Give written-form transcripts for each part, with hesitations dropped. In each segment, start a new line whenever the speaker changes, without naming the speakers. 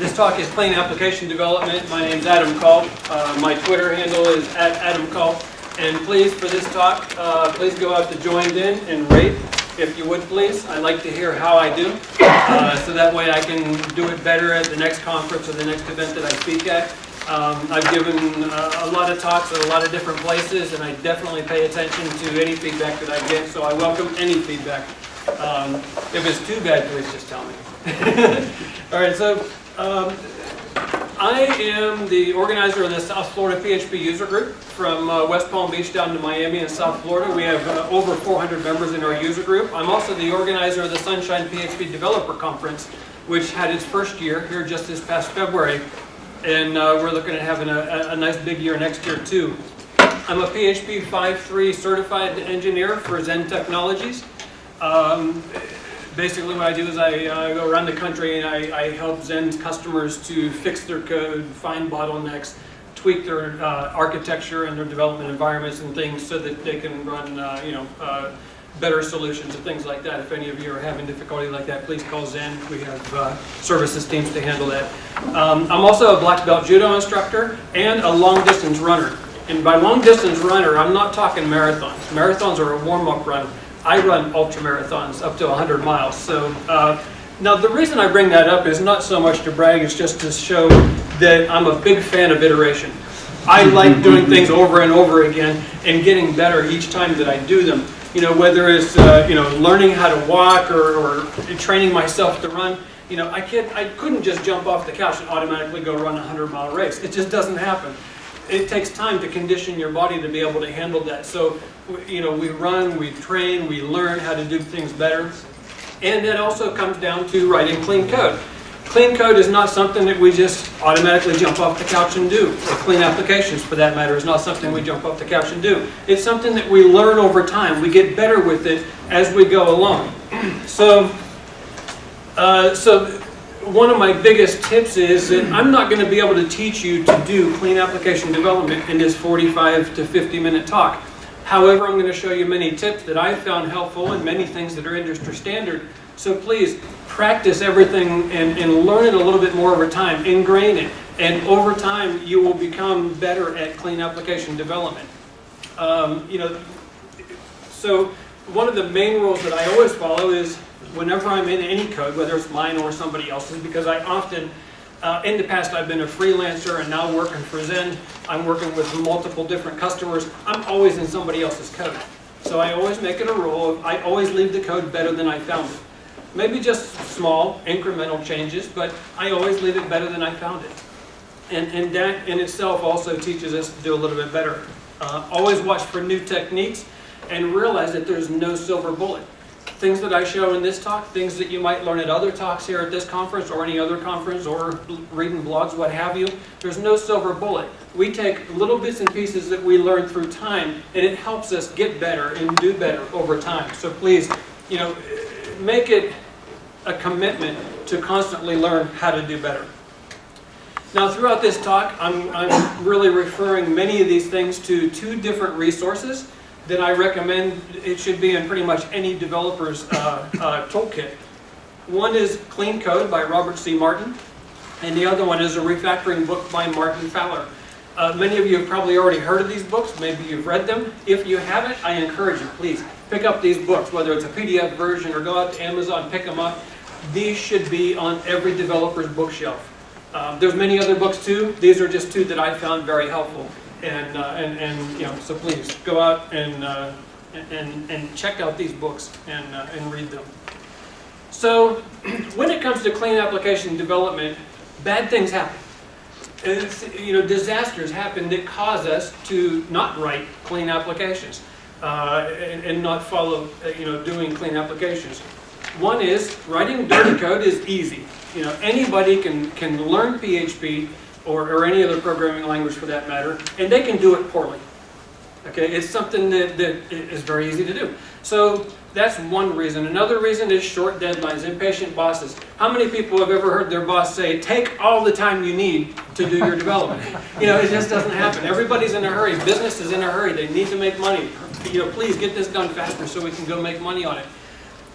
This talk is Clean Application Development. My name is Adam Culp. My Twitter handle is @AdamCulp. And please, for this talk, please go out to Joined In and rate, if you would please. I'd like to hear how I do, so that way I can do it better at the next conference or the next event that I speak at. I've given a lot of talks at a lot of different places, and I definitely pay attention to any feedback that I get, so I welcome any feedback. If it's too bad, please just tell me. All right, so I am the organizer of the South Florida PHP user group from West Palm Beach down to Miami in South Florida. We have over 400 members in our user group. I'm also the organizer of the Sunshine PHP Developer Conference, which had its first year here just this past February. And we're looking at having a nice big year next year too. I'm a PHP 5.3 certified engineer for Zen Technologies. Basically what I do is I go around the country and I help Zen customers to fix their code, find bottlenecks, tweak their architecture and their development environments and things so that they can run better solutions and things like that. If any of you are having difficulty like that, please call Zen. We have services teams to handle that. I'm also a black belt judo instructor and a long distance runner. And by long distance runner, I'm not talking marathons. Marathons are a warm-up run. I run ultra marathons up to 100 miles. So now the reason I bring that up is not so much to brag, it's just to show that I'm a big fan of iteration. I like doing things over and over again and getting better each time that I do them. You know, whether it's learning how to walk or training myself to run. You know, I couldn't just jump off the couch and automatically go run a 100-mile race. It just doesn't happen. It takes time to condition your body to be able to handle that. So, you know, we run, we train, we learn how to do things better. And it also comes down to writing clean code. Clean code is not something that we just automatically jump off the couch and do. Or clean applications, for that matter, is not something we jump off the couch and do. It's something that we learn over time. We get better with it as we go along. So one of my biggest tips is that I'm not going to be able to teach you to do clean application development in this 45 to 50-minute talk. However, I'm going to show you many tips that I found helpful and many things that are industry standard. So please practice everything and learn it a little bit more over time. Ingrain it. And over time, you will become better at clean application development. So one of the main rules that I always follow is whenever I'm in any code, whether it's mine or somebody else's, because I often, in the past I've been a freelancer and now working for Zen, I'm working with multiple different customers, I'm always in somebody else's code. So I always make it a rule, I always leave the code better than I found it. Maybe just small, incremental changes, but I always leave it better than I found it. And that in itself also teaches us to do a little bit better. Always watch for new techniques and realize that there's no silver bullet. Things that I show in this talk, things that you might learn at other talks here at this conference or any other conference or reading blogs, what have you, there's no silver bullet. We take little bits and pieces that we learn through time and it helps us get better and do better over time. So please, make it a commitment to constantly learn how to do better. Now throughout this talk, I'm really referring many of these things to two different resources that I recommend it should be in pretty much any developer's toolkit. One is Clean Code by Robert C. Martin, and the other one is a refactoring book by Martin Fowler. Many of you have probably already heard of these books, maybe you've read them. If you haven't, I encourage you, please, pick up these books, whether it's a PDF version or go out to Amazon, pick them up. These should be on every developer's bookshelf. There's many other books too. These are just two that I found very helpful. So please go out and check out these books and read them. So when it comes to clean application development, bad things happen. Disasters happen that cause us to not write clean applications and not follow doing clean applications. One is writing dirty code is easy. Anybody can learn PHP or any other programming language for that matter, and they can do it poorly. Okay, it's something that is very easy to do. So that's one reason. Another reason is short deadlines, impatient bosses. How many people have ever heard their boss say, take all the time you need to do your development? It just doesn't happen. Everybody's in a hurry. Business is in a hurry. They need to make money. Please get this done faster so we can go make money on it.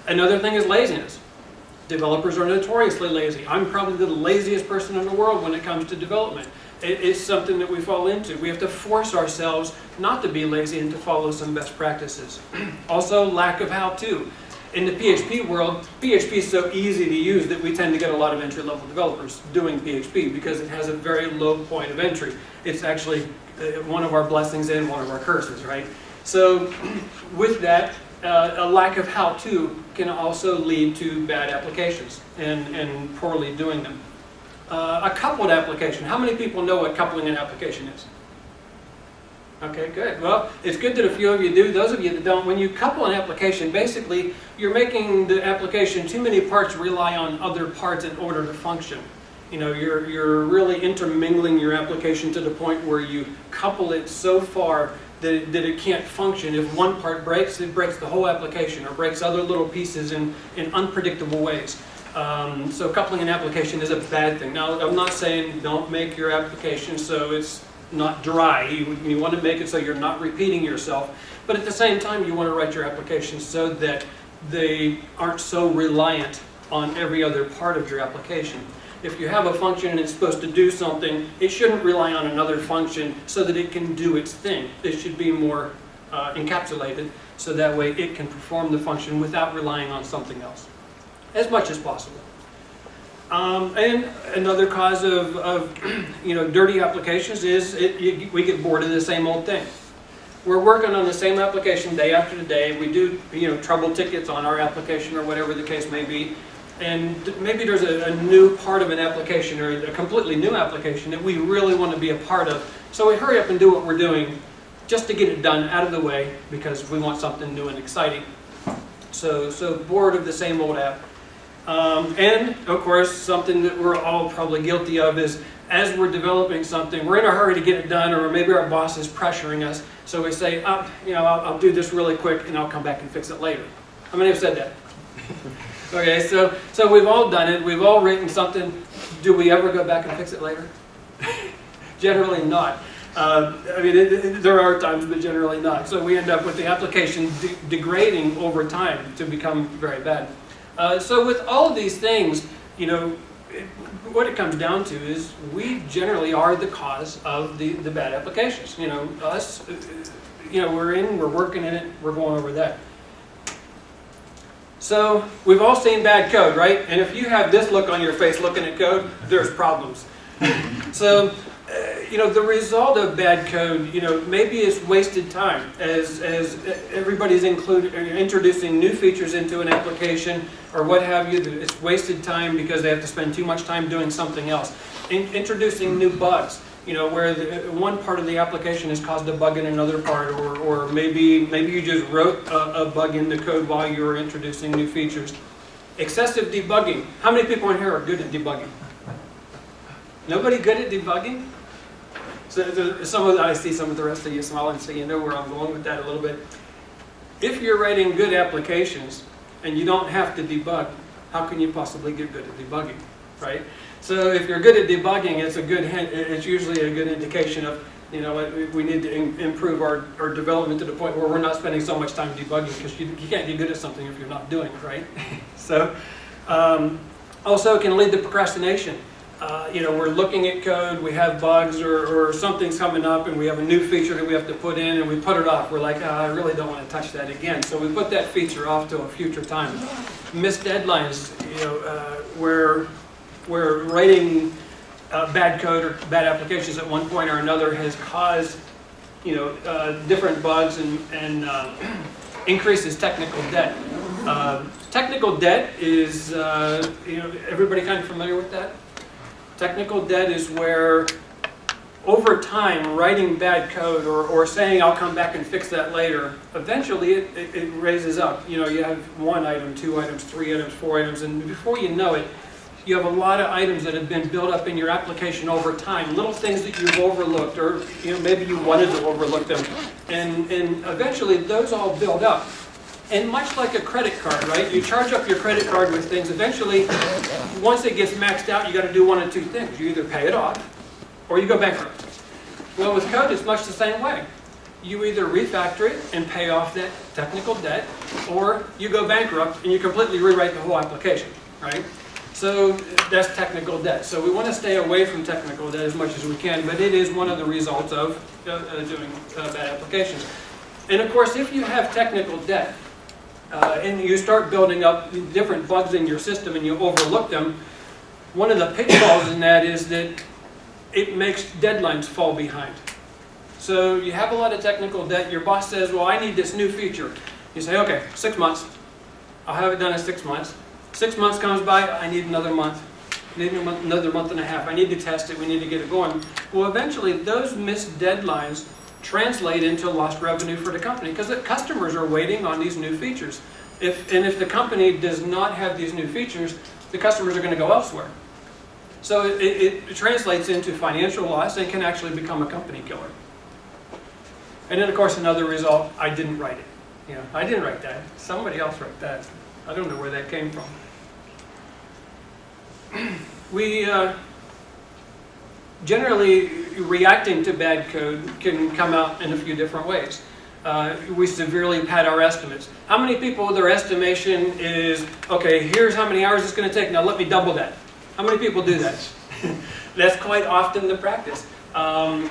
Another thing is laziness. Developers are notoriously lazy. I'm probably the laziest person in the world when it comes to development. It's something that we fall into. We have to force ourselves not to be lazy and to follow some best practices. Also, lack of how-to. In the PHP world, PHP is so easy to use that we tend to get a lot of entry-level developers doing PHP because it has a very low point of entry. It's actually one of our blessings and one of our curses, right? So with that, a lack of how-to can also lead to bad applications and poorly doing them. A coupled application. How many people know what coupling an application is? Okay, good. Well, it's good that a few of you do. Those of you that don't, when you couple an application, basically you're making the application too many parts rely on other parts in order to function. You know, you're really intermingling your application to the point where you couple it so far that it can't function. If one part breaks, it breaks the whole application or breaks other little pieces in unpredictable ways. So coupling an application is a bad thing. Now, I'm not saying don't make your application so it's not dry. You want to make it so you're not repeating yourself. But at the same time, you want to write your application so that they aren't so reliant on every other part of your application. If you have a function and it's supposed to do something, it shouldn't rely on another function so that it can do its thing. It should be more encapsulated so that way it can perform the function without relying on something else, as much as possible. And another cause of dirty applications is we get bored of the same old thing. We're working on the same application day after day. We do trouble tickets on our application or whatever the case may be. And maybe there's a new part of an application or a completely new application that we really want to be a part of. So we hurry up and do what we're doing just to get it done out of the way because we want something new and exciting. So bored of the same old app. And of course, something that we're all probably guilty of is as we're developing something, we're in a hurry to get it done, or maybe our boss is pressuring us. So we say, I'll do this really quick and I'll come back and fix it later. How many have said that? Okay, so we've all done it. We've all written something. Do we ever go back and fix it later? Generally not. There are times, but generally not. So we end up with the application degrading over time to become very bad. So with all of these things, what it comes down to is we generally are the cause of the bad applications. Us, we're working in it, we're going over that. So we've all seen bad code, right? And if you have this look on your face looking at code, there's problems. So, the result of bad code, maybe it's wasted time as everybody's introducing new features into an application or what have you. It's wasted time because they have to spend too much time doing something else. Introducing new bugs, where one part of the application has caused a bug in another part, or maybe you just wrote a bug in the code while you were introducing new features. Excessive debugging. How many people in here are good at debugging? Nobody good at debugging? So I see some of the rest of you smiling, so you know where I'm going with that a little bit. If you're writing good applications and you don't have to debug, how can you possibly get good at debugging, right? So if you're good at debugging, it's usually a good indication of, we need to improve our development to the point where we're not spending so much time debugging, because you can't get good at something if you're not doing it, right? So also it can lead to procrastination. We're looking at code, we have bugs or something's coming up and we have a new feature that we have to put in and we put it off. We're like, I really don't want to touch that again. So we put that feature off to a future time. Missed deadlines, where writing bad code or bad applications at one point or another has caused, different bugs and increases technical debt. Technical debt is, everybody kind of familiar with that? Technical debt is where, over time, writing bad code or saying I'll come back and fix that later, eventually it raises up. You have 1 item, 2 items, 3 items, 4 items, and before you know it, you have a lot of items that have been built up in your application over time, little things that you've overlooked, or maybe you wanted to overlook them, and eventually those all build up. And much like a credit card, right? You charge up your credit card with things. Eventually, once it gets maxed out, you got to do one of two things. You either pay it off, or you go bankrupt. Well, with code, it's much the same way. You either refactor it and pay off that technical debt, or you go bankrupt and you completely rewrite the whole application. right? So that's technical debt. So we want to stay away from technical debt as much as we can, but it is one of the results of doing bad applications. And of course, if you have technical debt, and you start building up different bugs in your system and you overlook them, one of the pitfalls in that is that it makes deadlines fall behind. So you have a lot of technical debt, your boss says, well, I need this new feature. You say, okay, 6 months. I'll have it done in 6 months. 6 months comes by, I need another month. I need another month and a half. I need to test it, we need to get it going. Well, eventually those missed deadlines translate into lost revenue for the company because the customers are waiting on these new features. If the company does not have these new features, the customers are going to go elsewhere. So it translates into financial loss and can actually become a company killer. And then of course another result, I didn't write it. I didn't write that. Somebody else wrote that. I don't know where that came from. We generally, reacting to bad code can come out in a few different ways. We severely pad our estimates. How many people, their estimation is, okay, here's how many hours it's going to take, now let me double that. How many people do that? That's quite often the practice. And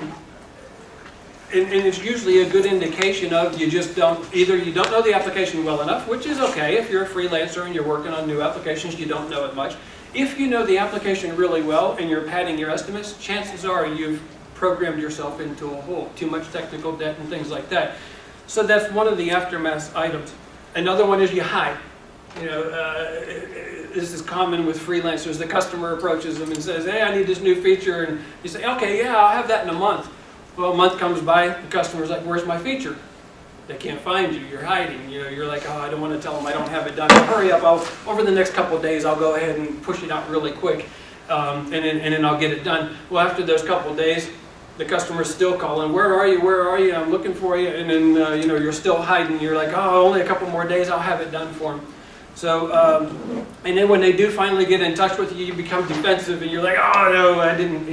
it's usually a good indication of either you don't know the application well enough, which is okay if you're a freelancer and you're working on new applications, you don't know it much. If you know the application really well and you're padding your estimates, chances are you've programmed yourself into a hole, too much technical debt and things like that. So that's one of the aftermath items. Another one is you hide. This is common with freelancers. The customer approaches them and says, hey, I need this new feature. And you say, okay, yeah, I'll have that in a month. Well, a month comes by, the customer's like, where's my feature? They can't find you, you're hiding. You're like, oh, I don't want to tell them I don't have it done. Hurry up, over the next couple of days, I'll go ahead and push it out really quick, and then I'll get it done. Well, after those couple of days, the customer's still calling, where are you, where are you, I'm looking for you, and then you're still hiding. You're like, oh, only a couple more days, I'll have it done for them. So, and then when they do finally get in touch with you, you become defensive, and you're like, oh, no, I didn't,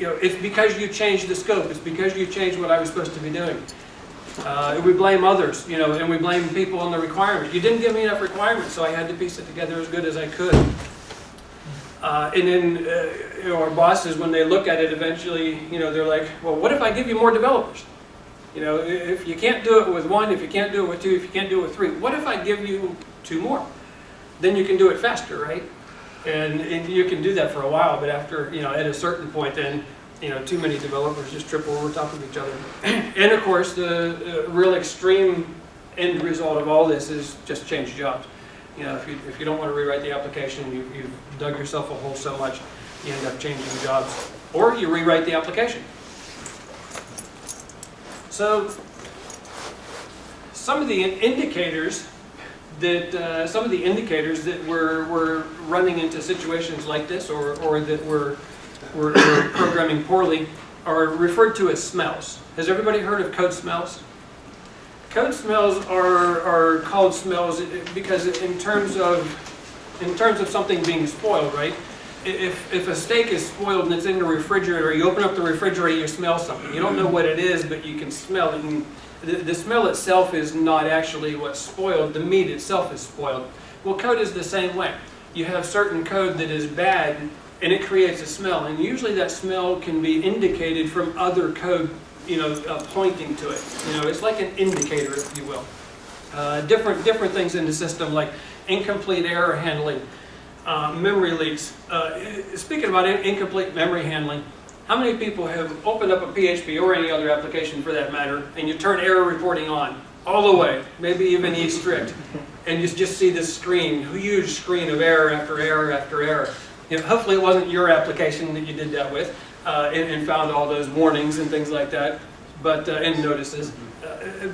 it's because you changed the scope. It's because you changed what I was supposed to be doing. We blame others, and we blame people on the requirements. You didn't give me enough requirements, so I had to piece it together as good as I could. And then our bosses, when they look at it, eventually, they're like, well, what if I give you more developers? If you can't do it with one, if you can't do it with two, if you can't do it with three, what if I give you 2 more? Then you can do it faster, right? And you can do that for a while, but after, at a certain point, then, too many developers just trip over top of each other. And of course, the real extreme end result of all this is just change jobs. If you don't want to rewrite the application, you've dug yourself a hole so much, you end up changing jobs. Or you rewrite the application. So, some of the indicators that we're running into situations like this, or that we're programming poorly, are referred to as smells. Has everybody heard of code smells? Code smells are called smells because in terms of something being spoiled, right? If a steak is spoiled and it's in the refrigerator, you open up the refrigerator, you smell something. You don't know what it is, but you can smell it. And the smell itself is not actually what's spoiled. The meat itself is spoiled. Well, code is the same way. You have certain code that is bad, and it creates a smell. And usually that smell can be indicated from other code, pointing to it. It's like an indicator, if you will. Different things in the system, like incomplete error handling, memory leaks. Speaking about incomplete memory handling, how many people have opened up a PHP or any other application for that matter, and you turn error reporting on all the way, maybe even E strict, and you just see this huge screen of error after error after error. Hopefully it wasn't your application that you did that with, and found all those warnings and things like that, and notices.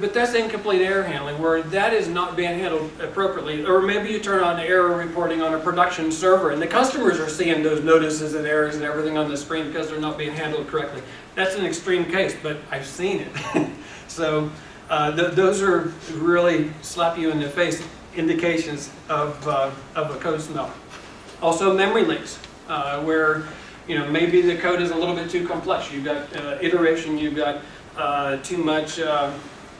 But that's incomplete error handling, where that is not being handled appropriately. Or maybe you turn on error reporting on a production server, and the customers are seeing those notices and errors and everything on the screen because they're not being handled correctly. That's an extreme case, but I've seen it. So those are really slap you in the face indications of a code smell. Also, memory leaks, where maybe the code is a little bit too complex. You've got iteration, you've got too much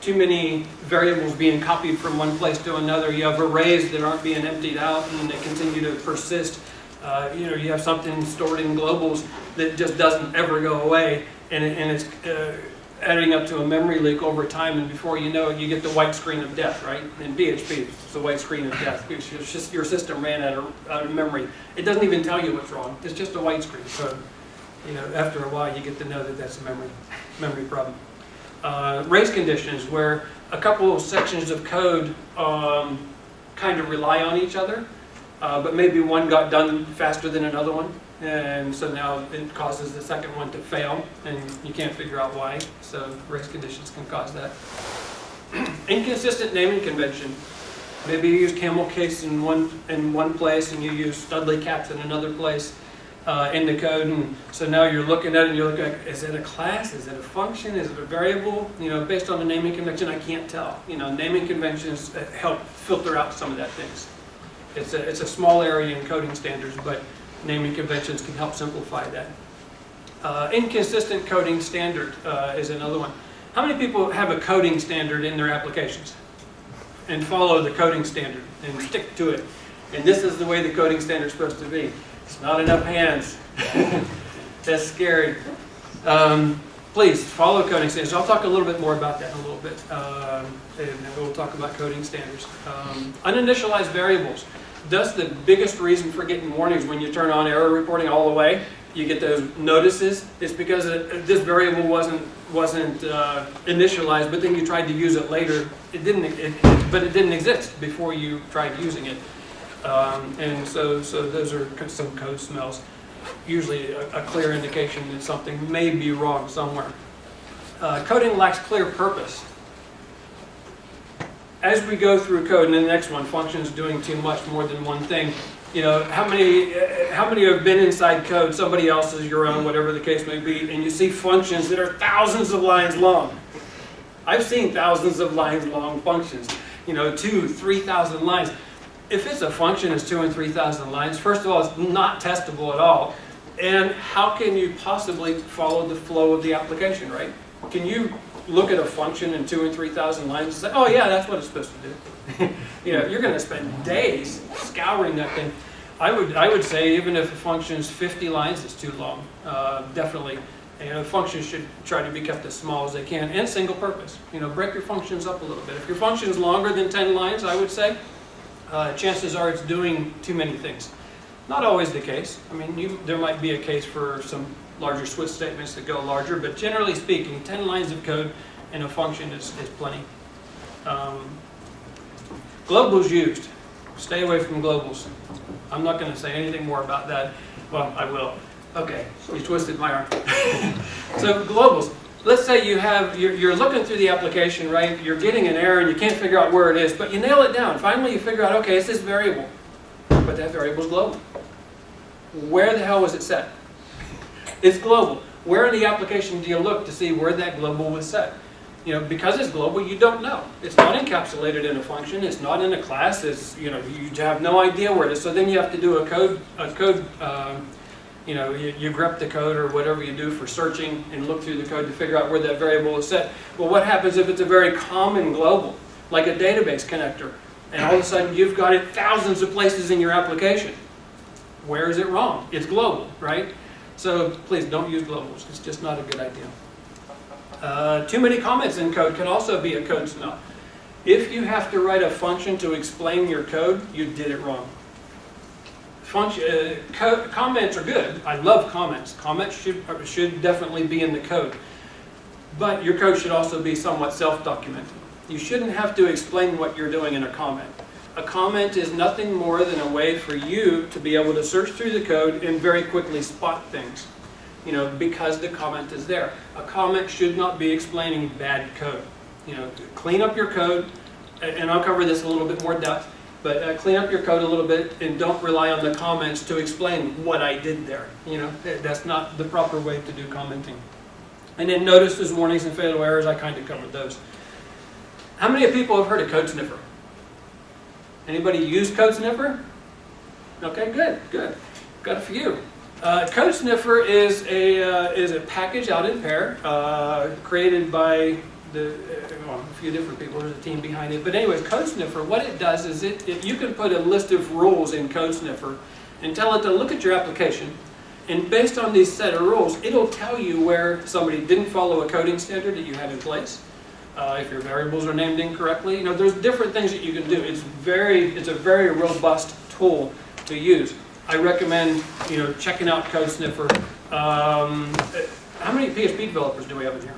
too many variables being copied from one place to another. You have arrays that aren't being emptied out and they continue to persist. You have something stored in globals that just doesn't ever go away, and it's adding up to a memory leak over time, and before you know it, you get the white screen of death, right? In PHP, it's the white screen of death because it's just your system ran out of memory. It doesn't even tell you what's wrong. It's just a white screen. So, after a while, you get to know that that's a memory problem. Race conditions, where a couple of sections of code kind of rely on each other, but maybe one got done faster than another one. And so now it causes the second one to fail, and you can't figure out why. So race conditions can cause that. Inconsistent naming convention. Maybe you use camel case in one place, and you use Studley caps in another place in the code. And so now you're looking at it, and you're looking at, is it a class? Is it a function? Is it a variable? Based on the naming convention, I can't tell. Naming conventions help filter out some of that things. It's a small area in coding standards, but naming conventions can help simplify that. Inconsistent coding standard is another one. How many people have a coding standard in their applications and follow the coding standard and stick to it? And this is the way the coding standard is supposed to be. It's not enough hands. That's scary. Please follow coding standards. I'll talk a little bit more about that in a little bit. And we'll talk about coding standards. Uninitialized variables. That's the biggest reason for getting warnings when you turn on error reporting all the way. You get those notices. It's because this variable wasn't initialized, but then you tried to use it later. It didn't exist before you tried using it. And so those are some code smells. Usually a clear indication that something may be wrong somewhere. Coding lacks clear purpose. As we go through code, and the next one, functions doing too much, more than one thing. How many have been inside code, somebody else's, your own, whatever the case may be, and you see functions that are thousands of lines long. I've seen thousands of lines long functions, 2,000, 3,000 lines. If it's a function that's 2,000 and 3,000 lines, first of all, it's not testable at all. And how can you possibly follow the flow of the application, right? Can you look at a function in 2,000 and 3,000 lines and say, oh yeah, that's what it's supposed to do? You're going to spend days scouring that thing. I would say even if a function is 50 lines, it's too long. Definitely. Functions should try to be kept as small as they can and single purpose. Break your functions up a little bit. If your function is longer than 10 lines, I would say, chances are it's doing too many things. Not always the case. There might be a case for some larger switch statements that go larger, but generally speaking, 10 lines of code in a function is plenty. Globals used. Stay away from globals. I'm not going to say anything more about that. Well, I will. Okay, you twisted my arm. So globals. Let's say you're looking through the application, right? You're getting an error and you can't figure out where it is, but you nail it down. Finally, you figure out, okay, it's this variable, but that variable is global. Where the hell was it set? It's global. Where in the application do you look to see where that global was set? Because it's global, you don't know. It's not encapsulated in a function. It's not in a class. You have no idea where it is. So then you have to do a code. You grep the code or whatever you do for searching and look through the code to figure out where that variable is set. Well, what happens if it's a very common global, like a database connector, and all of a sudden you've got it thousands of places in your application? Where is it wrong? It's global, right? So please don't use globals. It's just not a good idea. Too many comments in code can also be a code smell. If you have to write a function to explain your code, you did it wrong. Comments are good. I love comments. Comments should definitely be in the code. But your code should also be somewhat self-documented. You shouldn't have to explain what you're doing in a comment. A comment is nothing more than a way for you to be able to search through the code and very quickly spot things, because the comment is there. A comment should not be explaining bad code. Clean up your code, and I'll cover this a little bit more depth, but clean up your code a little bit and don't rely on the comments to explain what I did there. That's not the proper way to do commenting. And then notices, warnings, and fatal errors, I kind of covered those. How many people have heard of Code Sniffer? Anybody use Code Sniffer? Okay, good. Got a few. Code Sniffer is a package out in Pair, created by well, a few different people, there's a team behind it. But anyways, Code Sniffer, what it does is you can put a list of rules in Code Sniffer and tell it to look at your application, and based on these set of rules, it'll tell you where somebody didn't follow a coding standard that you have in place. If your variables are named incorrectly, there's different things that you can do. It's a very robust tool to use. I recommend checking out Code Sniffer. How many PHP developers do we have in here?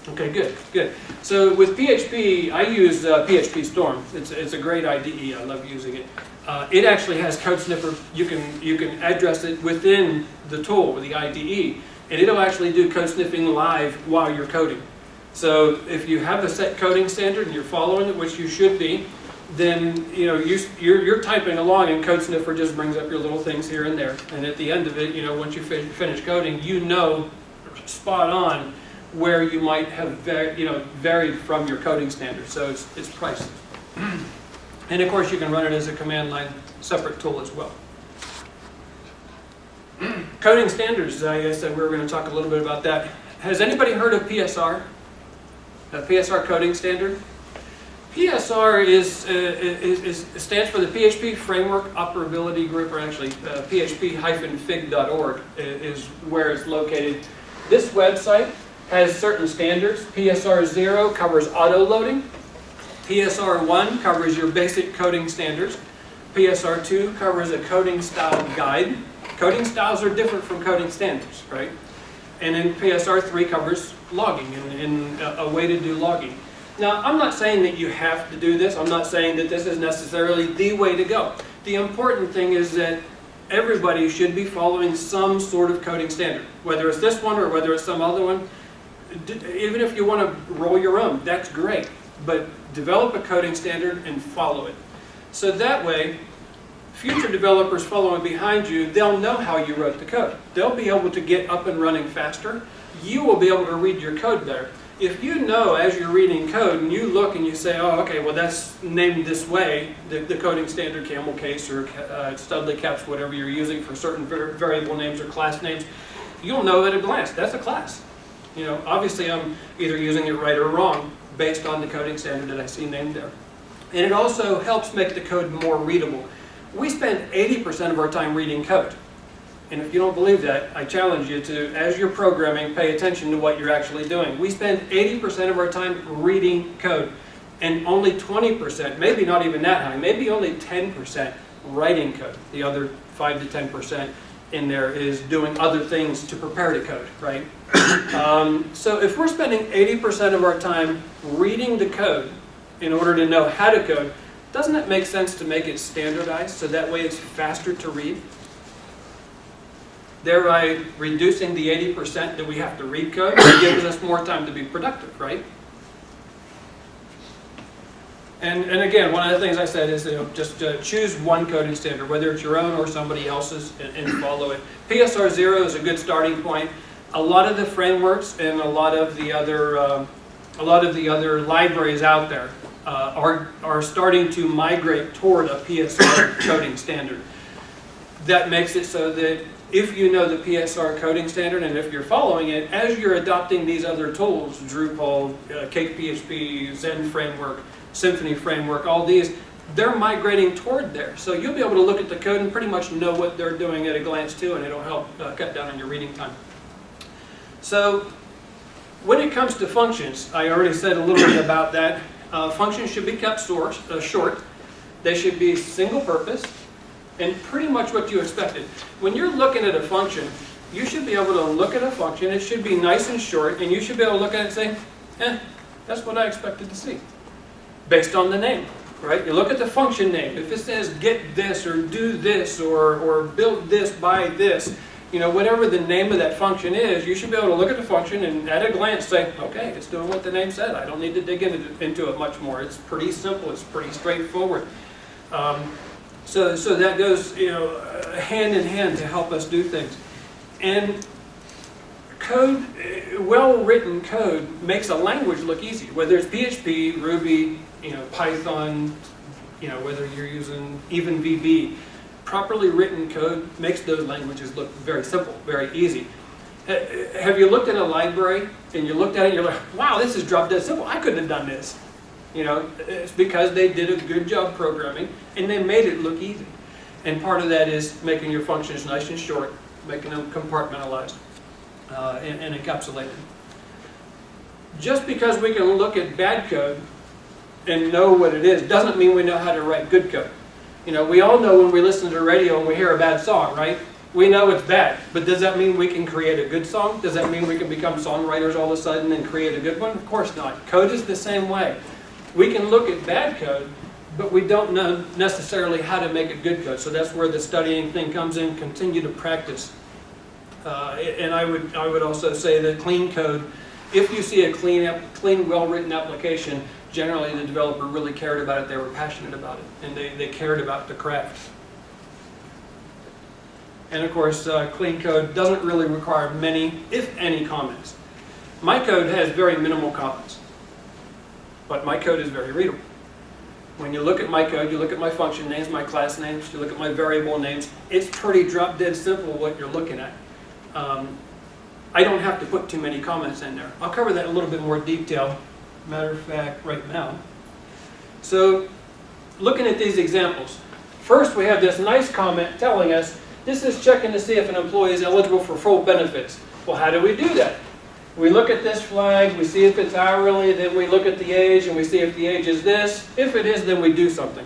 Okay, good. So with PHP, I use PHP Storm. It's a great IDE. I love using it. It actually has Code Sniffer. You can address it within the tool, the IDE, and it'll actually do code sniffing live while you're coding. So if you have a set coding standard and you're following it, which you should be, then you're typing along and Code Sniffer just brings up your little things here and there. And at the end of it, once you finish coding, spot on where you might have varied from your coding standard. So it's priceless. And of course, you can run it as a command line separate tool as well. Coding standards, I said we were going to talk a little bit about that. Has anybody heard of PSR? PSR coding standard? PSR stands for the PHP Framework Operability Group, or actually php-fig.org is where it's located. This website has certain standards. PSR 0 covers auto loading. PSR 1 covers your basic coding standards. PSR 2 covers a coding style guide. Coding styles are different from coding standards, right? And then PSR 3 covers logging and a way to do logging. Now, I'm not saying that you have to do this. I'm not saying that this is necessarily the way to go. The important thing is that everybody should be following some sort of coding standard, whether it's this one or whether it's some other one. Even if you want to roll your own, that's great. But develop a coding standard and follow it. So that way, future developers following behind you, they'll know how you wrote the code. They'll be able to get up and running faster. You will be able to read your code better. If you know as you're reading code and you look and you say, oh, okay, well that's named this way, the coding standard camel case or studly caps, whatever you're using for certain variable names or class names, you'll know at a glance, that's a class. Obviously I'm either using it right or wrong based on the coding standard that I see named there. And it also helps make the code more readable. We spend 80% of our time reading code. And if you don't believe that, I challenge you to, as you're programming, pay attention to what you're actually doing. We spend 80% of our time reading code, and only 20%, maybe not even that high, maybe only 10% writing code. The other 5 to 10% in there is doing other things to prepare to code, right? So if we're spending 80% of our time reading the code in order to know how to code, doesn't it make sense to make it standardized so that way it's faster to read? Thereby reducing the 80% that we have to read code, it gives us more time to be productive, right? And again, one of the things I said is just choose one coding standard, whether it's your own or somebody else's, and follow it. PSR 0 is a good starting point. A lot of the frameworks and a lot of the other libraries out there are starting to migrate toward a PSR coding standard. That makes it so that if you know the PSR coding standard and if you're following it, as you're adopting these other tools, Drupal, Cake PHP, Zen Framework, Symfony Framework, all these, they're migrating toward there. So you'll be able to look at the code and pretty much know what they're doing at a glance too, and it'll help cut down on your reading time. So when it comes to functions, I already said a little bit about that. Functions should be kept short. They should be single purpose and pretty much what you expected. When you're looking at a function, you should be able to look at a function. It should be nice and short, and you should be able to look at it and say, that's what I expected to see, based on the name, right? You look at the function name. If it says get this or do this or build this by this, whatever the name of that function is, you should be able to look at the function and at a glance say, okay, it's doing what the name said. I don't need to dig into it much more. It's pretty simple. It's pretty straightforward. So that goes, hand in hand to help us do things. And code, well-written code makes a language look easy. Whether it's PHP, Ruby, Python, whether you're using even VB, properly written code makes those languages look very simple, very easy. Have you looked in a library and you looked at it and you're like, wow, this is drop dead simple. I couldn't have done this. You know, it's because they did a good job programming and they made it look easy. And part of that is making your functions nice and short, making them compartmentalized and encapsulated. Just because we can look at bad code and know what it is doesn't mean we know how to write good code. You know, we all know when we listen to the radio and we hear a bad song, right? We know it's bad, but does that mean we can create a good song? Does that mean we can become songwriters all of a sudden and create a good one? Of course not. Code is the same way. We can look at bad code, but we don't know necessarily how to make it good code. So that's where the studying thing comes in. Continue to practice. And I would also say that clean code, if you see a clean, well-written application, generally the developer really cared about it, they were passionate about it, and they cared about the craft. And of course, clean code doesn't really require many, if any, comments. My code has very minimal comments, but my code is very readable. When you look at my code, you look at my function names, my class names, you look at my variable names, it's pretty drop dead simple what you're looking at. I don't have to put too many comments in there. I'll cover that in a little bit more detail, matter of fact, right now. So, looking at these examples, first we have this nice comment telling us, this is checking to see if an employee is eligible for full benefits. Well, how do we do that? We look at this flag, we see if it's hourly, then we look at the age and we see if the age is this. If it is, then we do something.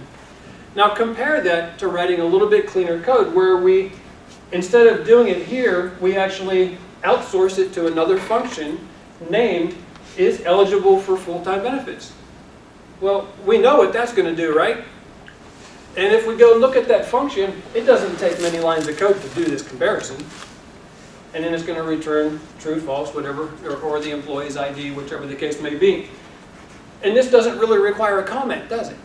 Now compare that to writing a little bit cleaner code where we, instead of doing it here, we actually outsource it to another function named is eligible for full-time benefits. Well, we know what that's going to do, right? And if we go look at that function, it doesn't take many lines of code to do this comparison. And then it's going to return true, false, whatever, or the employee's ID, whichever the case may be. And this doesn't really require a comment, does it?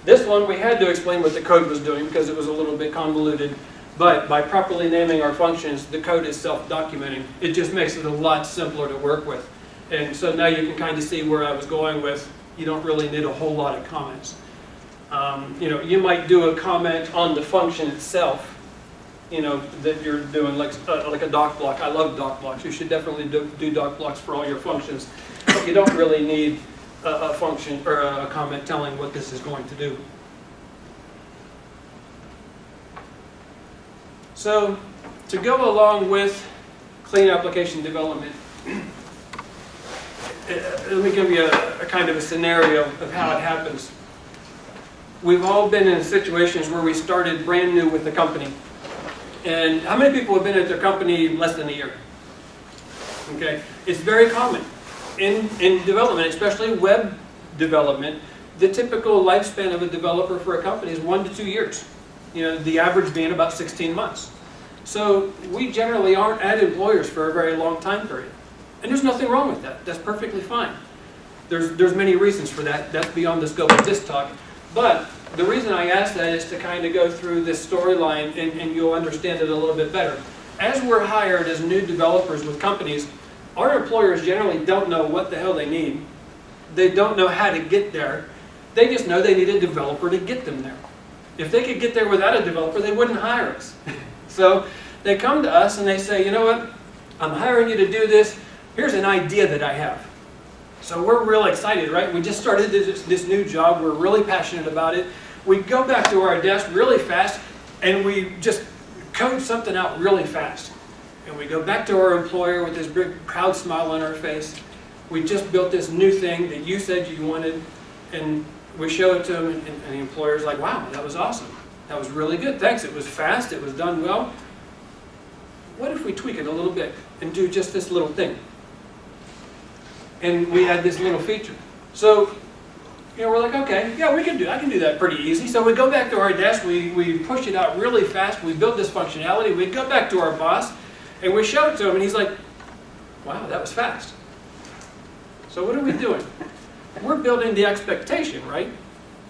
This one, we had to explain what the code was doing because it was a little bit convoluted. But by properly naming our functions, the code is self-documenting. It just makes it a lot simpler to work with. And so now you can kind of see where I was going with, you don't really need a whole lot of comments. You know, you might do a comment on the function itself, you know, that you're doing like a doc block. I love doc blocks. You should definitely do doc blocks for all your functions. But you don't really need a function or a comment telling what this is going to do. So, to go along with clean application development, let me give you a kind of a scenario of how it happens. We've all been in situations where we started brand new with the company. And how many people have been at their company less than a year? Okay, it's very common. In development, especially web development, the typical lifespan of a developer for a company is 1 to 2 years. You know, the average being about 16 months. So we generally aren't at employers for a very long time period. And there's nothing wrong with that. That's perfectly fine. There's many reasons for that. That's beyond the scope of this talk. But the reason I ask that is to kind of go through this storyline and you'll understand it a little bit better. As we're hired as new developers with companies, our employers generally don't know what the hell they need. They don't know how to get there. They just know they need a developer to get them there. If they could get there without a developer, they wouldn't hire us. So they come to us and they say, you know what, I'm hiring you to do this. Here's an idea that I have. So we're real excited, right? We just started this new job. We're really passionate about it. We go back to our desk really fast and we just code something out really fast. And we go back to our employer with this big proud smile on our face. We just built this new thing that you said you wanted, and we show it to them, and the employer's like, wow, that was awesome. That was really good, thanks. It was fast, it was done well. What if we tweak it a little bit and do just this little thing? And we add this little feature. So, you know, we're like, okay, yeah, I can do that pretty easy. So we go back to our desk, we push it out really fast, we build this functionality, we go back to our boss, and we show it to him, and he's like, wow, that was fast. So what are we doing? We're building the expectation, right?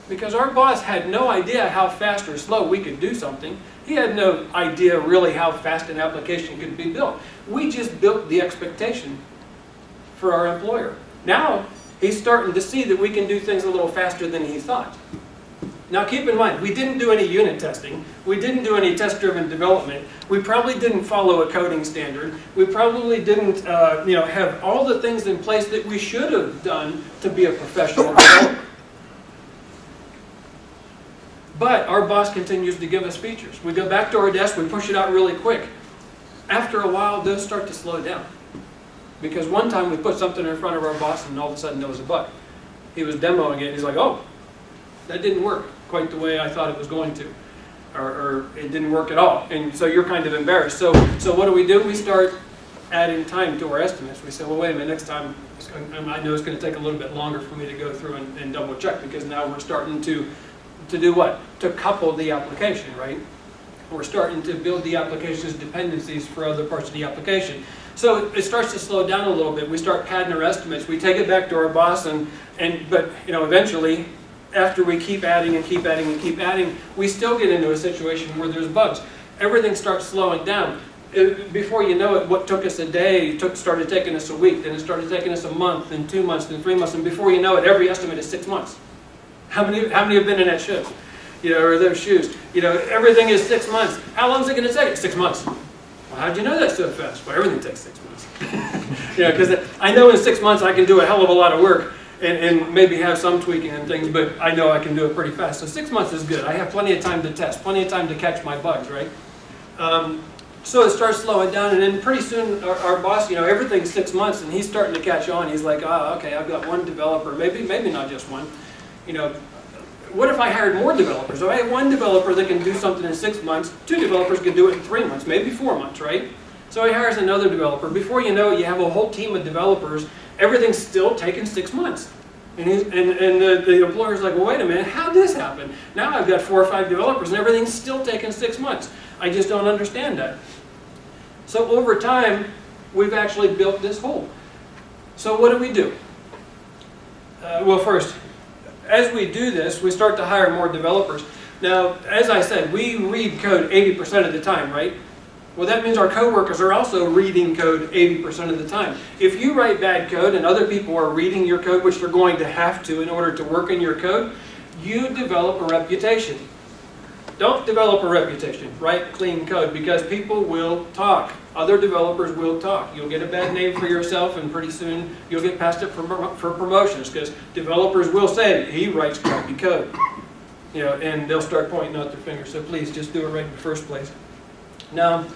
Because our boss had no idea how fast or slow we could do something. He had no idea really how fast an application could be built. We just built the expectation for our employer. Now, he's starting to see that we can do things a little faster than he thought. Now keep in mind, we didn't do any unit testing. We didn't do any test-driven development. We probably didn't follow a coding standard. We probably didn't have all the things in place that we should have done to be a professional developer. But our boss continues to give us features. We go back to our desk, we push it out really quick. After a while, those start to slow down. Because one time we put something in front of our boss and all of a sudden there was a bug. He was demoing it and he's like, oh, that didn't work quite the way I thought it was going to. Or it didn't work at all. And so you're kind of embarrassed. So what do? We start adding time to our estimates. We say, well, wait a minute, next time, I know it's going to take a little bit longer for me to go through and double check, because now we're starting to do what? To couple the application, right? We're starting to build the application's dependencies for other parts of the application. So it starts to slow down a little bit. We start padding our estimates. We take it back to our boss, but eventually, after we keep adding and keep adding and keep adding, we still get into a situation where there's bugs. Everything starts slowing down. Before you know it, what took us a day started taking us a week, then it started taking us a month, then 2 months, then 3 months, and before you know it, every estimate is 6 months. How many have been in that shoe? Or those shoes? Everything is 6 months. How long is it going to take? 6 months. Well, how'd you know that so fast? Well, everything takes 6 months. Because I know in 6 months I can do a hell of a lot of work and maybe have some tweaking and things, but I know I can do it pretty fast. So 6 months is good. I have plenty of time to test, plenty of time to catch my bugs, right? So it starts slowing down, and then pretty soon our boss, everything's 6 months, and he's starting to catch on. He's like, oh, okay, I've got one developer, maybe not just one. What if I hired more developers? If I had one developer that can do something in 6 months, 2 developers can do it in 3 months, maybe 4 months, right? So he hires another developer. Before you know it, you have a whole team of developers. Everything's still taking 6 months. And the employer's like, well, wait a minute, how'd this happen? Now I've got 4 or 5 developers and everything's still taking 6 months. I just don't understand that. So over time, we've actually built this hole. So what do? Well, first, as we do this, we start to hire more developers. Now, as I said, we read code 80% of the time, right? Well, that means our coworkers are also reading code 80% of the time. If you write bad code and other people are reading your code, which they're going to have to in order to work in your code, you develop a reputation. Don't develop a reputation. Write clean code, because people will talk. Other developers will talk. You'll get a bad name for yourself, and pretty soon you'll get passed up for promotions, because developers will say, he writes crappy code. And they'll start pointing out their finger. So please, just do it right in the first place. Now,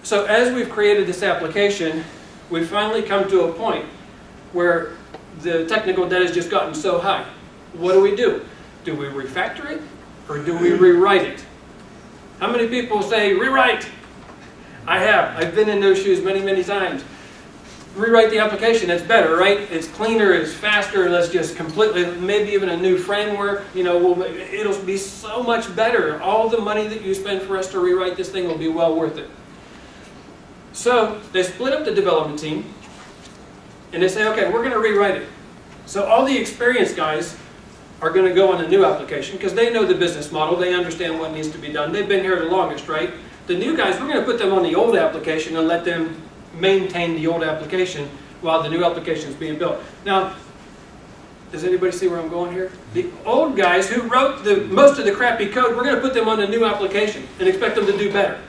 so as we've created this application, we've finally come to a point where the technical debt has just gotten so high. What do? Do we refactor it, or do we rewrite it? How many people say, rewrite? I have. I've been in those shoes many, many times. Rewrite the application, it's better, right? It's cleaner, it's faster, let's just completely, maybe even a new framework, it'll be so much better. All the money that you spend for us to rewrite this thing will be well worth it. So they split up the development team, and they say, okay, we're going to rewrite it. So all the experienced guys are going to go on a new application, because they know the business model, they understand what needs to be done. They've been here the longest, right? The new guys, we're going to put them on the old application and let them maintain the old application while the new application is being built. Now, does anybody see where I'm going here? The old guys who wrote most of the crappy code, we're going to put them on a new application and expect them to do better.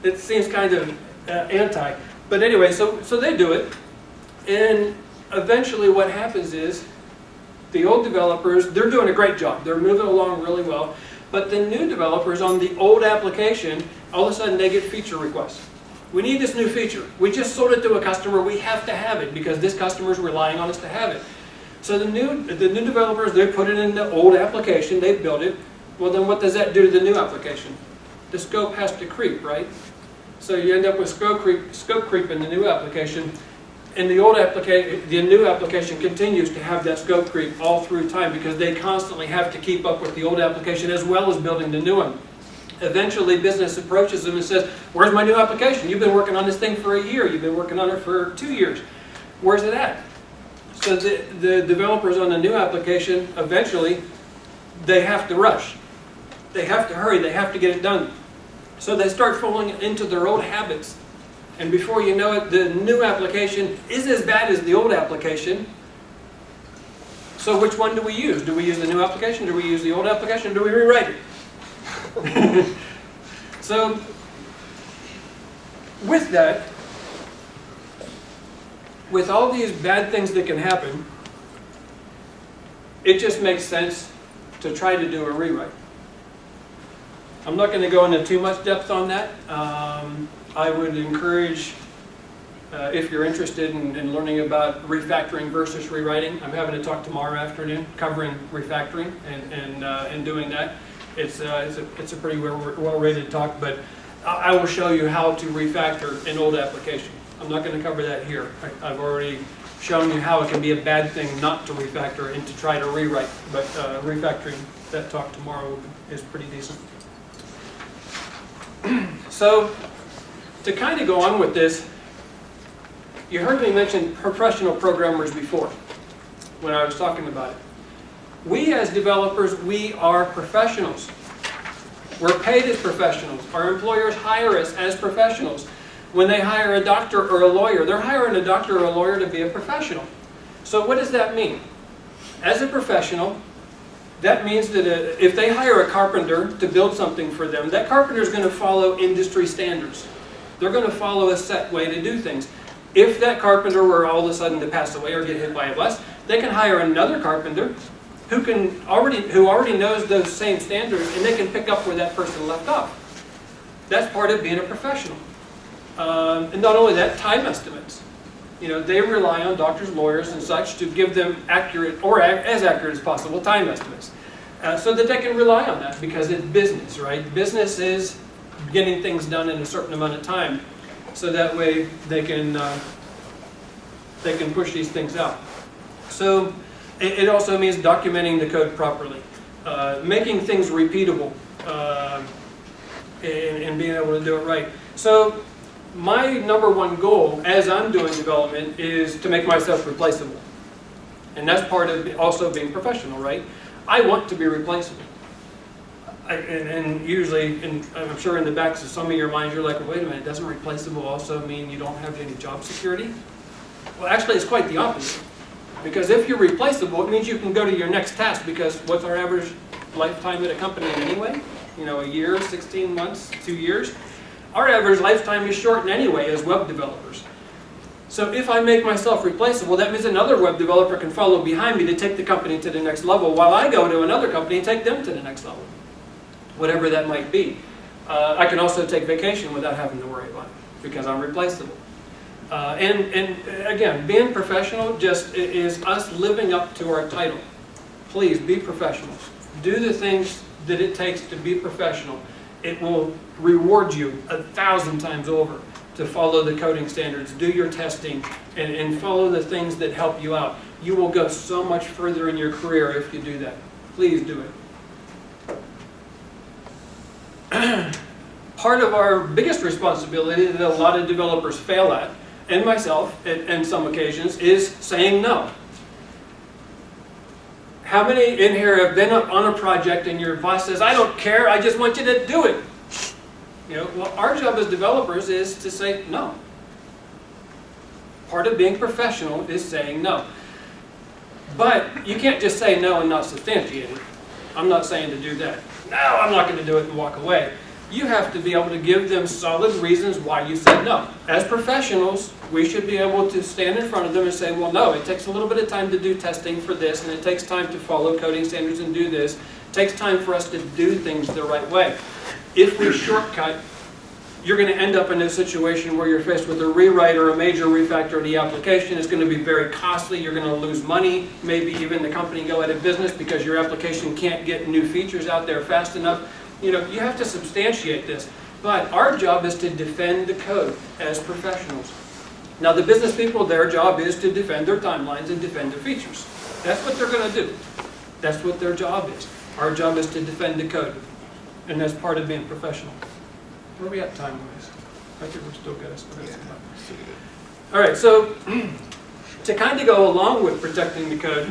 It seems kind of anti. But anyway, so they do it. And eventually what happens is the old developers, they're doing a great job. They're moving along really well. But the new developers on the old application, all of a sudden they get feature requests. We need this new feature. We just sold it to a customer. We have to have it because this customer is relying on us to have it. So the new developers, they put it in the old application. They built it. Well, then what does that do to the new application? The scope has to creep, right? So you end up with scope creep in the new application. And the new application continues to have that scope creep all through time, because they constantly have to keep up with the old application as well as building the new one. Eventually, business approaches them and says, where's my new application? You've been working on this thing for a year. You've been working on it for 2 years. Where's it at? So the developers on the new application, eventually, they have to rush. They have to hurry. They have to get it done. So they start falling into their old habits. And before you know it, the new application is as bad as the old application. So which one do we use? Do we use the new application? Do we use the old application? Do we rewrite it? So with that, with all these bad things that can happen, it just makes sense to try to do a rewrite. I'm not going to go into too much depth on that. I would encourage, if you're interested in learning about refactoring versus rewriting, I'm having a talk tomorrow afternoon covering refactoring and doing that. It's a pretty well-rated talk, but I will show you how to refactor an old application. I'm not going to cover that here. I've already shown you how it can be a bad thing not to refactor and to try to rewrite, but refactoring, that talk tomorrow is pretty decent. So, to kind of go on with this, you heard me mention professional programmers before when I was talking about it. We as developers, we are professionals. We're paid as professionals. Our employers hire us as professionals. When they hire a doctor or a lawyer, they're hiring a doctor or a lawyer to be a professional. So what does that mean? As a professional, that means that if they hire a carpenter to build something for them, that carpenter is going to follow industry standards. They're going to follow a set way to do things. If that carpenter were all of a sudden to pass away or get hit by a bus, they can hire another carpenter who already knows those same standards, and they can pick up where that person left off. That's part of being a professional. And not only that, time estimates. You know, they rely on doctors, lawyers, and such to give them accurate, or as accurate as possible, time estimates. So that they can rely on that, because it's business, right? Business is getting things done in a certain amount of time, so that way they can push these things out. So it also means documenting the code properly, making things repeatable, and being able to do it right. So my number one goal as I'm doing development is to make myself replaceable. And that's part of also being professional, right? I want to be replaceable. And usually, I'm sure in the backs of some of your minds, you're like, well, wait a minute, doesn't replaceable also mean you don't have any job security? Well, actually, it's quite the opposite. Because if you're replaceable, it means you can go to your next task, because what's our average lifetime at a company anyway? You know, a year, 16 months, 2 years. Our average lifetime is shortened anyway as web developers. So if I make myself replaceable, that means another web developer can follow behind me to take the company to the next level, while I go to another company and take them to the next level, whatever that might be. I can also take vacation without having to worry about it, because I'm replaceable. And again, being professional just is us living up to our title. Please be professionals. Do the things that it takes to be professional. It will reward you 1,000 times over to follow the coding standards, do your testing, and follow the things that help you out. You will go so much further in your career if you do that. Please do it. Part of our biggest responsibility that a lot of developers fail at, and myself at some occasions, is saying no. How many in here have been on a project and your boss says, I don't care, I just want you to do it? You know, well, our job as developers is to say no. Part of being professional is saying no. But you can't just say no and not substantiate it. I'm not saying to do that. No, I'm not going to do it and walk away. You have to be able to give them solid reasons why you said no. As professionals, we should be able to stand in front of them and say, well, no, it takes a little bit of time to do testing for this, and it takes time to follow coding standards and do this. It takes time for us to do things the right way. If we shortcut, you're going to end up in a situation where you're faced with a rewrite or a major refactor of the application. It's going to be very costly. You're going to lose money. Maybe even the company go out of business because your application can't get new features out there fast enough. You know, you have to substantiate this. But our job is to defend the code as professionals. Now, the business people, their job is to defend their timelines and defend their features. That's what they're going to do. That's what their job is. Our job is to defend the code. And that's part of being professional. Where are we at time-wise? I think we're still good. All right, so to kind of go along with protecting the code,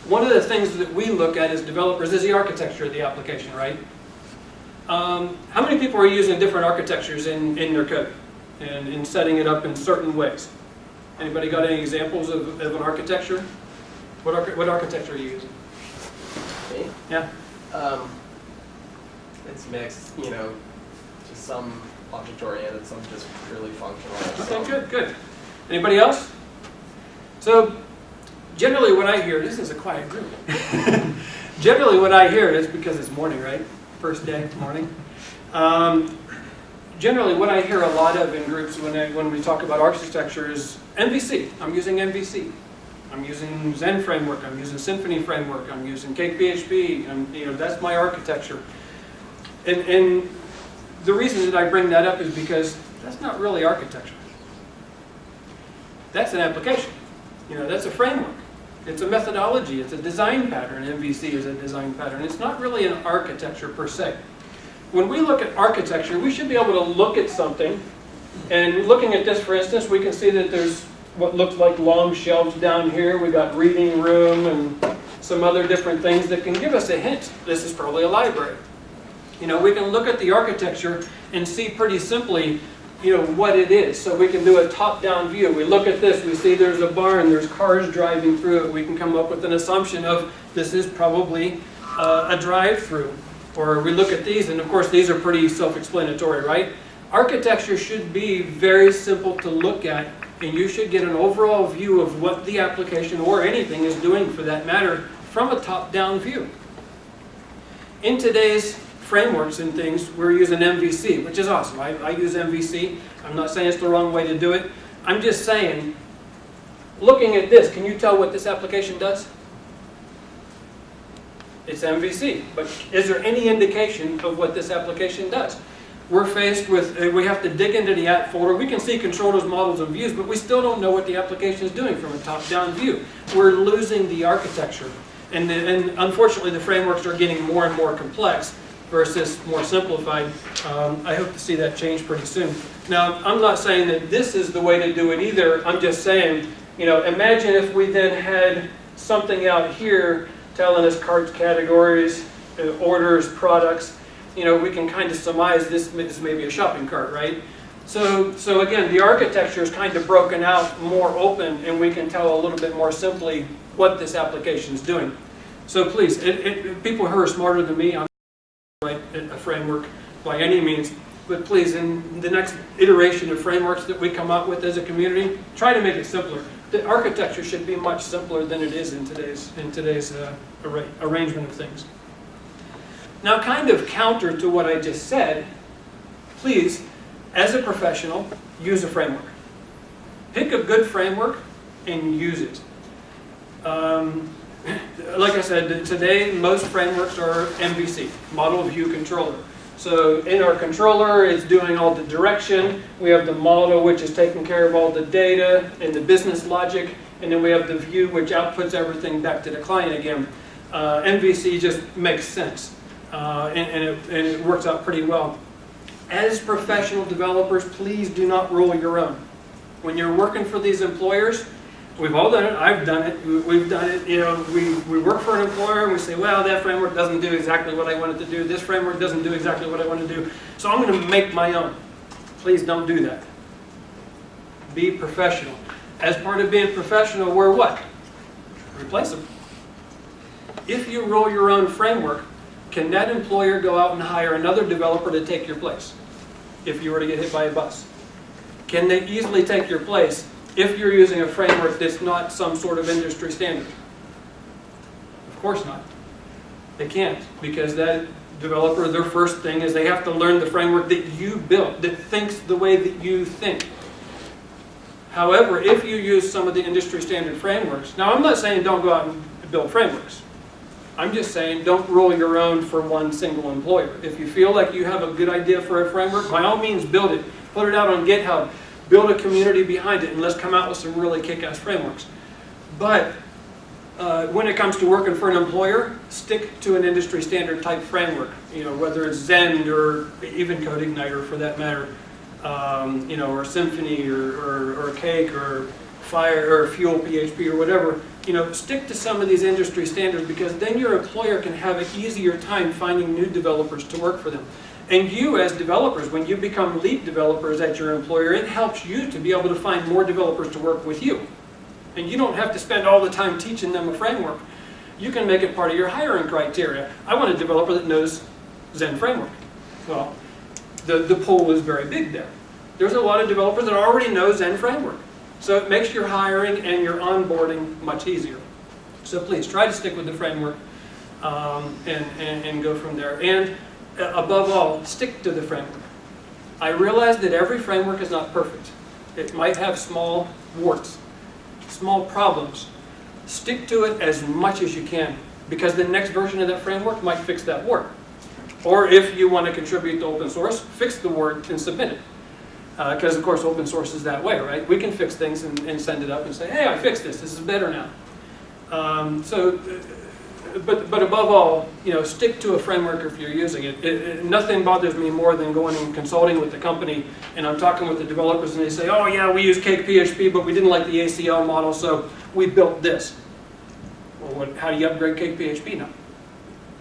one of the things that we look at as developers is the architecture of the application, right? How many people are using different architectures in their code and in setting it up in certain ways? Anybody got any examples of an architecture? What architecture are you using?
Me?
Yeah.
It's mixed, you know, just some object-oriented, some just purely functional.
Okay, good. Anybody else? So, generally what I hear, this is a quiet group. Generally what I hear, is because it's morning, right? First day, morning. Generally what I hear a lot of in groups when we talk about architecture is MVC. I'm using MVC. I'm using Zen framework. I'm using Symfony framework. I'm using Cake PHP. That's my architecture. And the reason that I bring that up is because that's not really architecture. That's an application. That's a framework. It's a methodology. It's a design pattern. MVC is a design pattern. It's not really an architecture per se. When we look at architecture, we should be able to look at something. And looking at this, for instance, we can see that there's what looks like long shelves down here. We got reading room and some other different things that can give us a hint. This is probably a library. We can look at the architecture and see pretty simply, what it is. So we can do a top-down view. We look at this, we see there's a barn, there's cars driving through it. We can come up with an assumption of this is probably a drive-through. Or we look at these, and of course these are pretty self-explanatory, right? Architecture should be very simple to look at, and you should get an overall view of what the application or anything is doing for that matter from a top-down view. In today's frameworks and things, we're using MVC, which is awesome. I use MVC. I'm not saying it's the wrong way to do it. I'm just saying, looking at this, can you tell what this application does? It's MVC, but is there any indication of what this application does? We're faced with, we have to dig into the app folder. We can see controllers, models, and views, but we still don't know what the application is doing from a top-down view. We're losing the architecture. And unfortunately, the frameworks are getting more and more complex versus more simplified. I hope to see that change pretty soon. Now, I'm not saying that this is the way to do it either. I'm just saying, imagine if we then had something out here telling us cards, categories, orders, products. We can kind of surmise this may be a shopping cart, right? So again, the architecture is kind of broken out, more open, and we can tell a little bit more simply what this application is doing. So please, people who are smarter than me, I'm not write a framework by any means, but please, in the next iteration of frameworks that we come up with as a community, try to make it simpler. The architecture should be much simpler than it is in today's arrangement of things. Now, kind of counter to what I just said, please, as a professional, use a framework. Pick a good framework and use it. Like I said, today most frameworks are MVC, Model View Controller. So in our controller, it's doing all the direction. We have the model, which is taking care of all the data and the business logic. And then we have the view, which outputs everything back to the client again. MVC just makes sense. And it works out pretty well. As professional developers, please do not rule your own. When you're working for these employers, we've all done it. I've done it. We've done it. We work for an employer and we say, well, that framework doesn't do exactly what I want it to do. This framework doesn't do exactly what I want to do. So I'm going to make my own. Please don't do that. Be professional. As part of being professional, we're what? Replace them. If you roll your own framework, can that employer go out and hire another developer to take your place if you were to get hit by a bus? Can they easily take your place if you're using a framework that's not some sort of industry standard? Of course not. They can't, because that developer, their first thing is they have to learn the framework that you built, that thinks the way that you think. However, if you use some of the industry standard frameworks, now I'm not saying don't go out and build frameworks. I'm just saying don't rule your own for one single employer. If you feel like you have a good idea for a framework, by all means build it. Put it out on GitHub. Build a community behind it, and let's come out with some really kick-ass frameworks. But when it comes to working for an employer, stick to an industry standard type framework. Whether it's Zen or even CodeIgniter for that matter, or Symfony or Cake or Fire or Fuel PHP or whatever. Stick to some of these industry standards, because then your employer can have an easier time finding new developers to work for them. And you as developers, when you become lead developers at your employer, it helps you to be able to find more developers to work with you. And you don't have to spend all the time teaching them a framework. You can make it part of your hiring criteria. I want a developer that knows Zen framework. Well, the pool is very big there. There's a lot of developers that already know Zen framework. So it makes your hiring and your onboarding much easier. So please try to stick with the framework and go from there. And above all, stick to the framework. I realize that every framework is not perfect. It might have small warts, small problems. Stick to it as much as you can, because the next version of that framework might fix that wart. Or if you want to contribute to open source, fix the wart and submit it. Because of course open source is that way, right? We can fix things and send it up and say, hey, I fixed this. This is better now. But above all, stick to a framework if you're using it. Nothing bothers me more than going and consulting with the company, and I'm talking with the developers, and they say, oh yeah, we use Cake PHP, but we didn't like the ACL model, so we built this. Well, how do you upgrade Cake PHP now?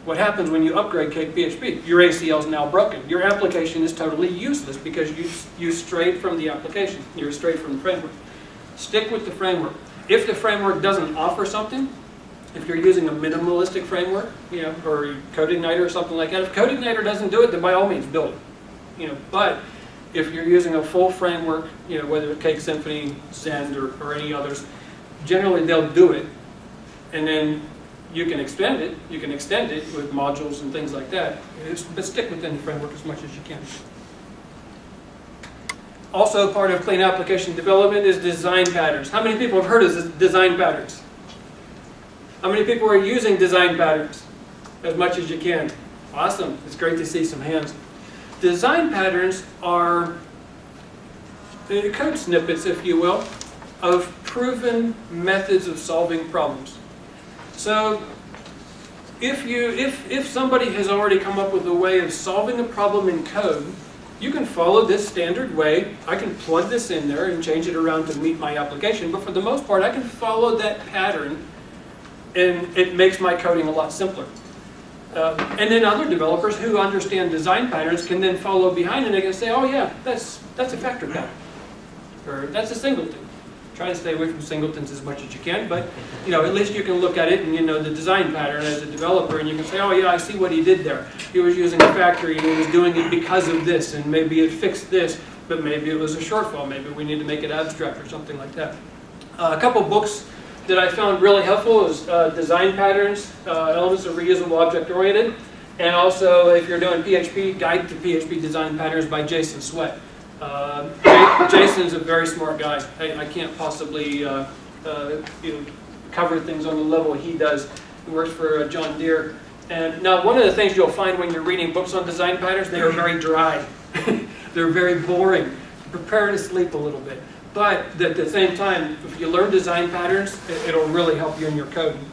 What happens when you upgrade Cake PHP? Your ACL is now broken. Your application is totally useless because you strayed from the application. You're strayed from the framework. Stick with the framework. If the framework doesn't offer something, if you're using a minimalistic framework, or CodeIgniter or something like that, if CodeIgniter doesn't do it, then by all means build it. But if you're using a full framework, whether it's Cake Symphony, Zend, or any others, generally they'll do it, and then you can expand it, you can extend it with modules and things like that, but stick within the framework as much as you can. Also, part of clean application development is design patterns. How many people have heard of design patterns? How many people are using design patterns? As much as you can. Awesome. It's great to see some hands. Design patterns are code snippets, if you will, of proven methods of solving problems. So if somebody has already come up with a way of solving a problem in code, you can follow this standard way. I can plug this in there and change it around to meet my application, but for the most part I can follow that pattern, and it makes my coding a lot simpler. And then other developers who understand design patterns can then follow behind, and they can say, oh yeah, that's a factor pattern, or that's a singleton. Try to stay away from singletons as much as you can, but at least you can look at it and you know the design pattern as a developer, and you can say, oh yeah, I see what he did there. He was using a factory and he was doing it because of this, and maybe it fixed this, but maybe it was a shortfall. Maybe we need to make it abstract or something like that. A couple books that I found really helpful is Design Patterns, Elements of Reusable Object-Oriented, and also if you're doing PHP, Guide to PHP Design Patterns by Jason Sweat. Jason's a very smart guy. I can't possibly cover things on the level he does. He works for John Deere. And now one of the things you'll find when you're reading books on design patterns, they are very dry. They're very boring. Prepare to sleep a little bit. But at the same time, if you learn design patterns, it'll really help you in your coding.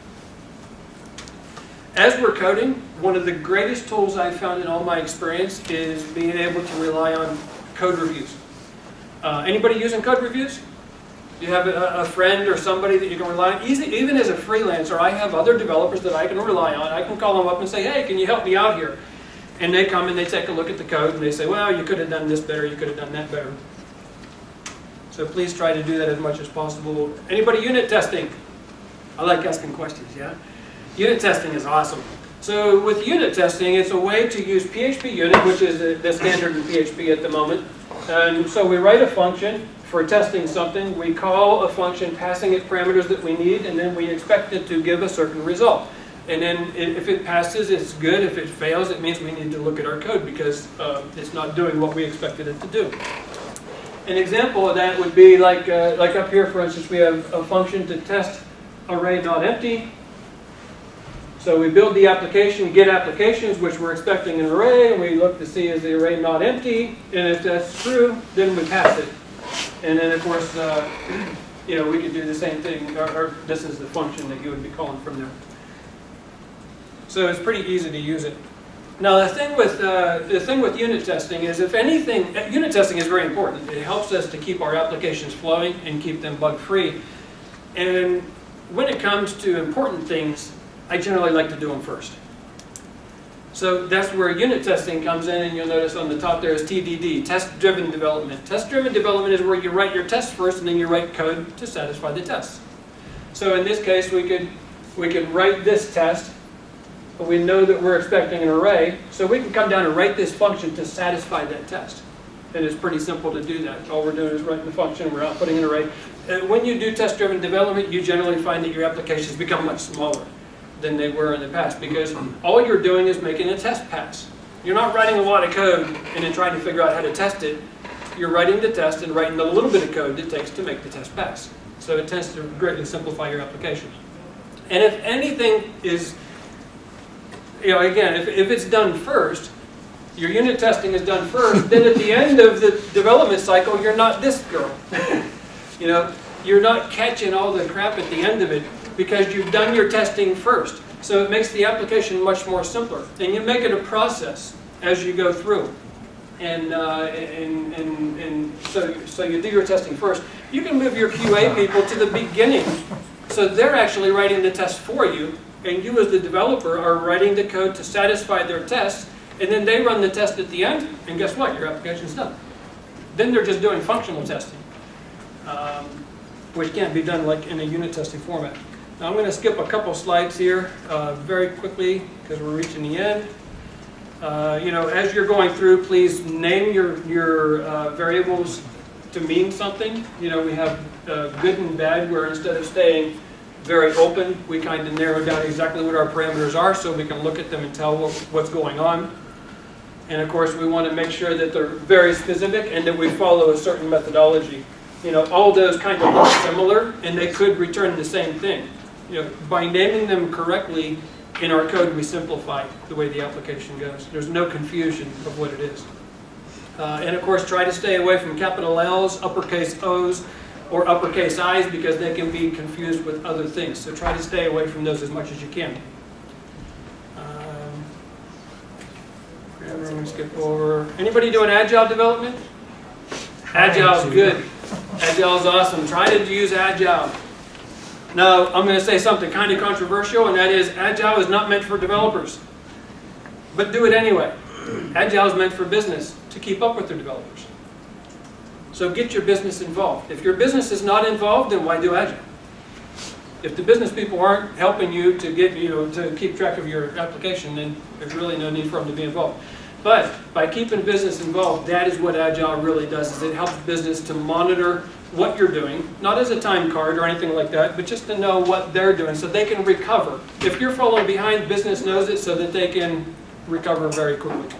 As we're coding, one of the greatest tools I've found in all my experience is being able to rely on code reviews. Anybody using code reviews? You have a friend or somebody that you can rely on? Even as a freelancer, I have other developers that I can rely on. I can call them up and say, hey, can you help me out here? And they come and they take a look at the code and they say, well, you could have done this better, you could have done that better. So please try to do that as much as possible. Anybody unit testing? I like asking questions, yeah? Unit testing is awesome. So with unit testing, it's a way to use PHP unit, which is the standard in PHP at the moment. And so we write a function for testing something. We call a function passing it parameters that we need, and then we expect it to give a certain result. And then if it passes, it's good. If it fails, it means we need to look at our code because it's not doing what we expected it to do. An example of that would be like up here, for instance, we have a function to test array not empty. So we build the application, get applications, which we're expecting an array, and we look to see is the array not empty, and if that's true, then we pass it. And then of course, we could do the same thing, or this is the function that you would be calling from there. So it's pretty easy to use it. Now the thing with unit testing is, if anything, unit testing is very important. It helps us to keep our applications flowing and keep them bug-free. And when it comes to important things, I generally like to do them first. So that's where unit testing comes in, and you'll notice on the top there is TDD, test-driven development. Test-driven development is where you write your tests first and then you write code to satisfy the tests. So in this case, we could write this test, but we know that we're expecting an array, so we can come down and write this function to satisfy that test. And it's pretty simple to do that. All we're doing is writing the function, we're outputting an array. When you do test-driven development, you generally find that your applications become much smaller than they were in the past, because all you're doing is making a test pass. You're not writing a lot of code and then trying to figure out how to test it. You're writing the test and writing the little bit of code it takes to make the test pass. So it tends to greatly simplify your application. And if anything is, again, if it's done first, your unit testing is done first, then at the end of the development cycle, you're not this girl. You're not catching all the crap at the end of it because you've done your testing first. So it makes the application much more simpler. And you make it a process as you go through. And so you do your testing first. You can move your QA people to the beginning. So they're actually writing the test for you, and you as the developer are writing the code to satisfy their tests, and then they run the test at the end, and guess what? Your application's done. Then they're just doing functional testing, which can be done like in a unit testing format. Now I'm going to skip a couple slides here very quickly because we're reaching the end. As you're going through, please name your variables to mean something. We have good and bad, where instead of staying very open, we kind of narrow down exactly what our parameters are so we can look at them and tell what's going on. And of course, we want to make sure that they're very specific and that we follow a certain methodology. All those kind of look similar, and they could return the same thing. By naming them correctly, in our code, we simplify the way the application goes. There's no confusion of what it is. And of course, try to stay away from capital L's, uppercase O's, or uppercase I's because they can be confused with other things. So try to stay away from those as much as you can. I'm going to skip over. Anybody doing Agile development? Agile's good. Agile's awesome. Try to use Agile. Now, I'm going to say something kind of controversial, and that is Agile is not meant for developers. But do it anyway. Agile is meant for business to keep up with their developers. So get your business involved. If your business is not involved, then why do Agile? If the business people aren't helping you to get to keep track of your application, then there's really no need for them to be involved. But by keeping business involved, that is what Agile really does, is it helps business to monitor what you're doing, not as a time card or anything like that, but just to know what they're doing so they can recover. If you're falling behind, business knows it so that they can recover very quickly.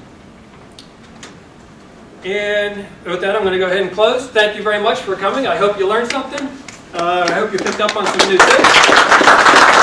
And with that, I'm going to go ahead and close. Thank you very much for coming. I hope you learned something. I hope you picked up on some new things.